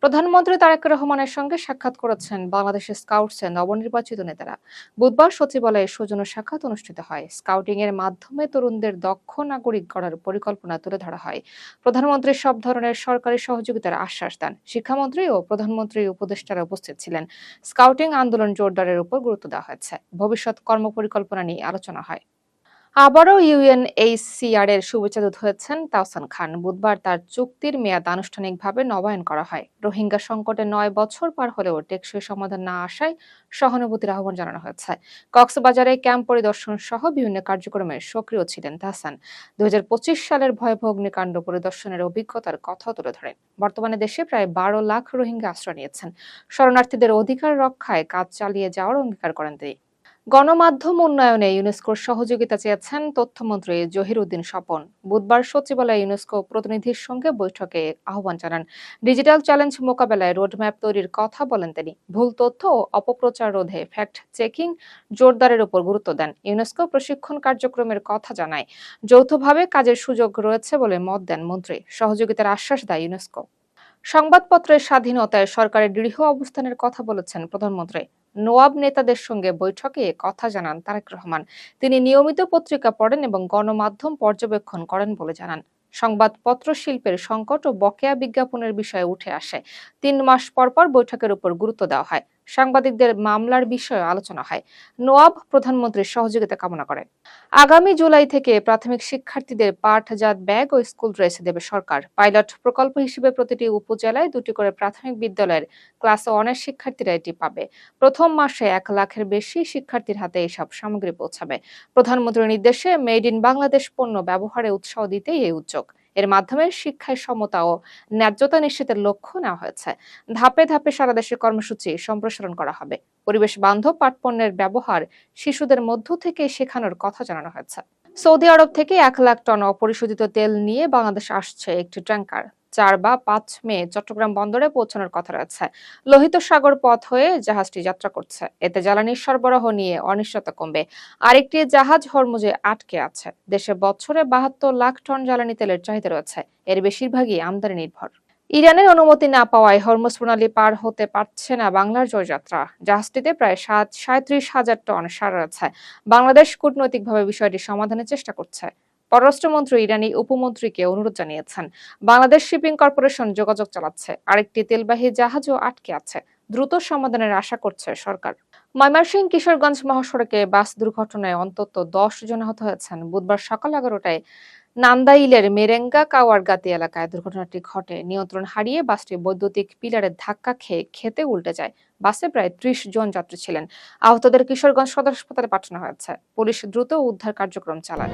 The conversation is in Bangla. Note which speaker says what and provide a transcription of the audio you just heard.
Speaker 1: প্রধানমন্ত্রী তারেক রহমানের সঙ্গে সাক্ষাৎ করেছেন বাংলাদেশের স্কাউটসের নবনির্বাচিত নেতারা। বুধবার সচিবালয়ে সৌজন্য সাক্ষাৎ অনুষ্ঠিত হয়। স্কাউটিং এর মাধ্যমে তরুণদের দক্ষ নাগরিক গড়ার পরিকল্পনা তুলে ধরা হয়। প্রধানমন্ত্রী সব ধরনের সরকারি সহযোগিতার আশ্বাস দেন। শিক্ষামন্ত্রী ও প্রধানমন্ত্রীর উপদেষ্টারা উপস্থিত ছিলেন। স্কাউটিং আন্দোলন জোরদারের উপর গুরুত্ব দেওয়া হয়েছে। ভবিষ্যৎ কর্মপরিকল্পনা নিয়ে আলোচনা হয়। আবারও ইউএনএইচসিআর এর শুভেচ্ছাদূত হয়েছেন তাওসান খান। বুধবার তার চুক্তির মেয়াদ আনুষ্ঠানিকভাবে নবায়ন করা হয়। রোহিঙ্গা সংকটে ৯ বছর পার হলেও টেকসই সমাধান না আসায় সহানুভূতির আহ্বান জানানো হয়েছে। কক্সবাজারে ক্যাম্প পরিদর্শন সহ বিভিন্ন কার্যক্রমে সক্রিয় ছিলেন তাহসান। ২০২৫ সালের ভয়াবহ অগ্নিকাণ্ড পরিদর্শনের অভিজ্ঞতার কথাও তুলে ধরেন। বর্তমানে দেশে প্রায় ১২ লাখ রোহিঙ্গা আশ্রয় নিয়েছেন। শরণার্থীদের অধিকার রক্ষায় কাজ চালিয়ে যাওয়ার অঙ্গীকার করেন তিনি। গণমাধ্যম উন্নয়নে ইউনেস্কোর সহযোগিতা চেয়েছেন তথ্যমন্ত্রী জহির উদ্দিন স্বপন। বুধবার সচিবালয়ে ইউনেস্কো প্রতিনিধির সঙ্গে বৈঠকে আহ্বান জানান। ডিজিটাল চ্যালেঞ্জ মোকাবেলায় রোডম্যাপ তৈরির কথা বলেন তিনি। ভুল তথ্য ও অপপ্রচার রোধে ফ্যাক্ট চেকিং জোরদারের উপর গুরুত্ব দেন। ইউনেস্কো প্রশিক্ষণ কার্যক্রমের কথা জানায়। যৌথভাবে কাজের সুযোগ রয়েছে বলে মত দেন মন্ত্রী। সহযোগিতার আশ্বাস দেয় ইউনেস্কো। সংবাদপত্রের স্বাধীনতায় সরকারের দৃঢ় অবস্থানের কথা বলেছেন প্রধানমন্ত্রী। নোয়াব নেতাদের সঙ্গে বৈঠকে এ কথা জানান তারেক রহমান। তিনি নিয়মিত পত্রিকা পড়েন এবং গণমাধ্যম পর্যবেক্ষণ করেন বলে জানান। সংবাদপত্র শিল্পের সংকট ও বকেয়া বিজ্ঞাপনের বিষয়ে উঠে আসে। ৩ মাস পর পর বৈঠকের উপর গুরুত্ব দেওয়া হয়। সাংবাদিকদের মামলার বিষয়ে আলোচনা হয়। নোয়াব প্রধানমন্ত্রীর সহযোগিতা কামনা করেন। আগামী জুলাই থেকে প্রাথমিক শিক্ষার্থীদের পাঠজাত ব্যাগ ও স্কুল ড্রেস দেবে সরকার। পাইলট প্রকল্প হিসেবে প্রতিটি উপজেলায় ২টি করে প্রাথমিক বিদ্যালয়ের ক্লাস 1 এর শিক্ষার্থীরা এটি পাবে। প্রথম মাসে ১ লাখের বেশি শিক্ষার্থীর হাতে এসব সামগ্রী পৌঁছাবে। প্রধানমন্ত্রীর নির্দেশে মেড ইন বাংলাদেশ পণ্য ব্যবহারে উৎসাহ দিতেই এই উদ্যোগ। এর মাধ্যমে শিক্ষায় সমতা ও ন্যায্যতা নিশ্চিতের লক্ষ্য নেওয়া হয়েছে। ধাপে ধাপে সারা দেশে কর্মসূচি সম্প্রসারণ করা হবে। পরিবেশ বান্ধব পাটপণ্যের ব্যবহার শিশুদের মধ্য থেকে শেখানোর কথা জানানো হয়েছে। সৌদি আরব থেকে ১ লাখ টন অপরিশোধিত তেল নিয়ে বাংলাদেশ আসছে একটি ট্যাঙ্কার। ৪ বা ৫ মে চট্টগ্রাম বন্দরে পৌঁছানোর কথা রয়েছে। লোহিত সাগর পথ হয়ে জাহাজটি যাত্রা করছে। এতে জ্বালানি সরবরাহ নিয়ে অনিশ্চয়তা কমবে। আরেকটি জাহাজ হরমুজে আটকে আছে। দেশে বছরে ৭২ লাখ টন জ্বালানি তেলের চাহিদা রয়েছে। এর বেশিরভাগই আমদানি নির্ভর। ইরানের অনুমতি না পাওয়ায় হরমুজ প্রণালী পার হতে পারছে না বাংলার জয়যাত্রা। জাহাজটিতে প্রায় ৩৭,০০০ টন সার রয়েছে। বাংলাদেশ কূটনৈতিকভাবে বিষয়টি সমাধানের চেষ্টা করছে। পররাষ্ট্রমন্ত্রী ইরানি উপমন্ত্রীকে অনুরোধ জানিয়েছেন। বাংলাদেশ শিপিং কর্পোরেশন যোগাযোগ চালাচ্ছে। আরেকটি তেলবাহী জাহাজও আটকে আছে। দ্রুত সমাধানের আশা করছে সরকার। ময়মনসিংহ কিশোরগঞ্জ মহাসড়কে বাস দুর্ঘটনায় অন্তত ১০ জন আহত হয়েছেন। বুধবার সকাল ১১টায় নান্দাইলের মেরেঙ্গা কাওয়ারগাতি এলাকায় দুর্ঘটনাটি ঘটে। নিয়ন্ত্রণ হারিয়ে বাসটি বৈদ্যুতিক পিলারের ধাক্কা খেয়ে খেতে উল্টে যায়। বাসে প্রায় ৩০ জন যাত্রী ছিলেন। আহতদের কিশোরগঞ্জ সদর হাসপাতালে পাঠানো হয়েছে। পুলিশ দ্রুত উদ্ধার কার্যক্রম চালায়।